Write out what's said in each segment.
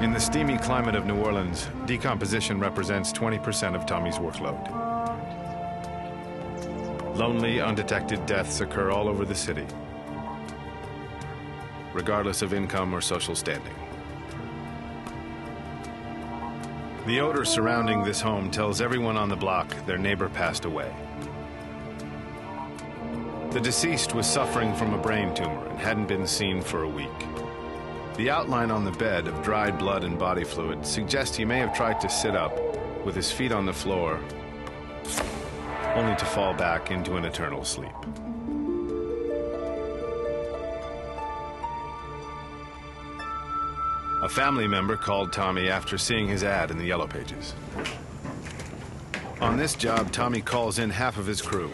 In the steamy climate of New Orleans, decomposition represents 20% of Tommy's workload. Lonely, undetected deaths occur all over the city, regardless of income or social standing. The odor surrounding this home tells everyone on the block their neighbor passed away. The deceased was suffering from a brain tumor and hadn't been seen for a week. The outline on the bed of dried blood and body fluid suggests he may have tried to sit up with his feet on the floor, only to fall back into an eternal sleep. A family member called Tommy after seeing his ad in the Yellow Pages. On this job, Tommy calls in half of his crew.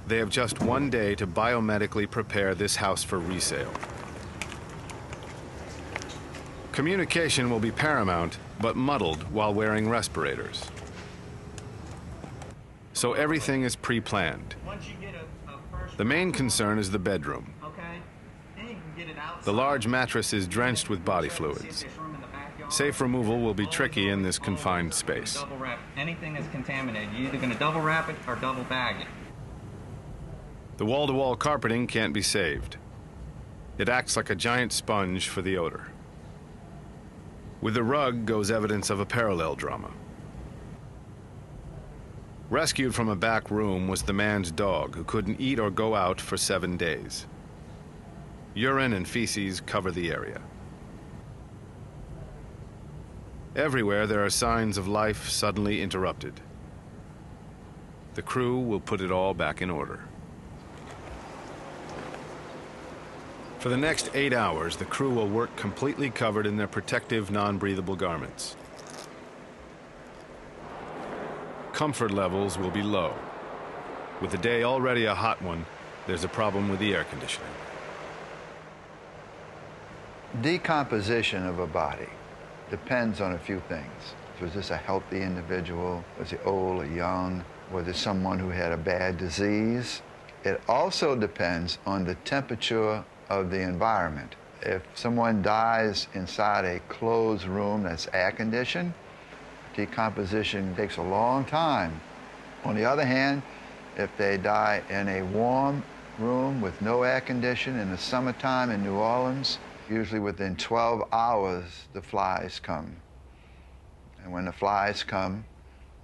They have just one day to biomedically prepare this house for resale. Communication will be paramount, but muddled while wearing respirators. So everything is pre-planned. The main concern is the bedroom. The large mattress is drenched with body fluids. Safe removal will be tricky in this confined space. Double wrap anything that's contaminated. You're either going to double wrap it or double bag it. The wall-to-wall carpeting can't be saved. It acts like a giant sponge for the odor. With the rug goes evidence of a parallel drama. Rescued from a back room was the man's dog, who couldn't eat or go out for 7 days. Urine and feces cover the area. Everywhere there are signs of life suddenly interrupted. The crew will put it all back in order. For the next 8 hours, the crew will work completely covered in their protective, non-breathable garments. Comfort levels will be low. With the day already a hot one, there's a problem with the air conditioning. Decomposition of a body depends on a few things. Was this a healthy individual? Was he old or young? Was it someone who had a bad disease? It also depends on the temperature of the environment. If someone dies inside a closed room that's air conditioned, decomposition takes a long time. On the other hand, if they die in a warm room with no air conditioning in the summertime in New Orleans, usually within 12 hours the flies come. And when the flies come,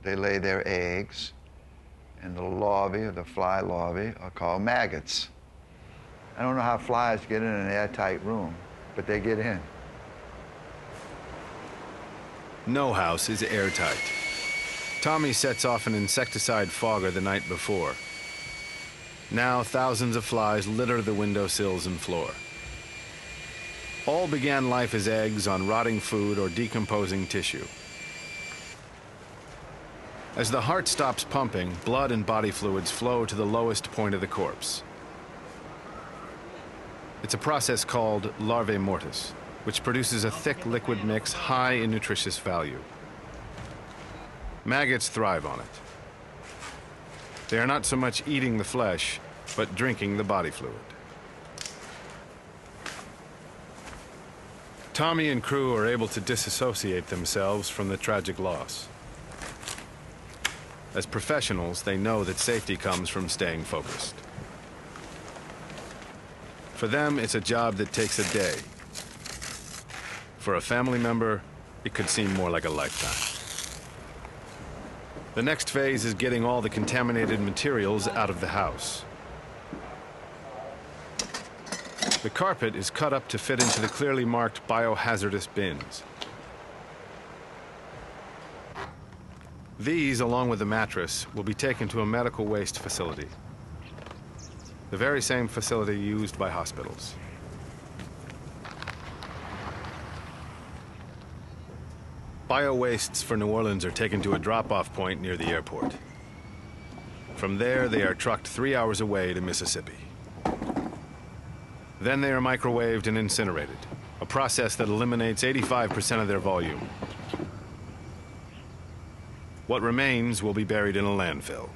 they lay their eggs, and the larvae, or the fly larvae, are called maggots. I don't know how flies get in an airtight room, but they get in. No house is airtight. Tommy sets off an insecticide fogger the night before. Now thousands of flies litter the windowsills and floor. All began life as eggs on rotting food or decomposing tissue. As the heart stops pumping, blood and body fluids flow to the lowest point of the corpse. It's a process called larvae mortis, which produces a thick liquid mix high in nutritious value. Maggots thrive on it. They are not so much eating the flesh, but drinking the body fluid. Tommy and crew are able to disassociate themselves from the tragic loss. As professionals, they know that safety comes from staying focused. For them, it's a job that takes a day. For a family member, it could seem more like a lifetime. The next phase is getting all the contaminated materials out of the house. The carpet is cut up to fit into the clearly marked biohazardous bins. These, along with the mattress, will be taken to a medical waste facility. The very same facility used by hospitals. Bio-wastes for New Orleans are taken to a drop-off point near the airport. From there, they are trucked 3 hours away to Mississippi. Then they are microwaved and incinerated, a process that eliminates 85% of their volume. What remains will be buried in a landfill.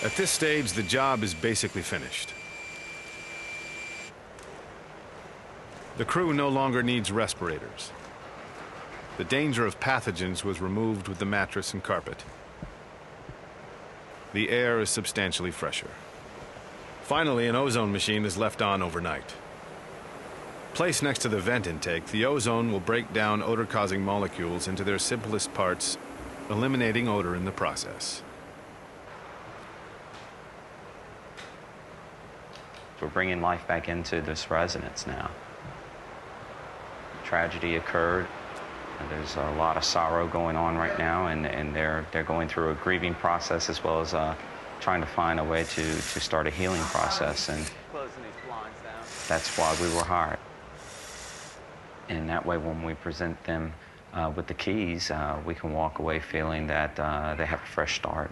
At this stage, the job is basically finished. The crew no longer needs respirators. The danger of pathogens was removed with the mattress and carpet. The air is substantially fresher. Finally, an ozone machine is left on overnight. Placed next to the vent intake, the ozone will break down odor-causing molecules into their simplest parts, eliminating odor in the process. We're bringing life back into this residence now. Tragedy occurred. There's a lot of sorrow going on right now, and they're going through a grieving process as well as trying to find a way to start a healing process. And that's why we were hired. And that way, when we present them with the keys, we can walk away feeling that they have a fresh start.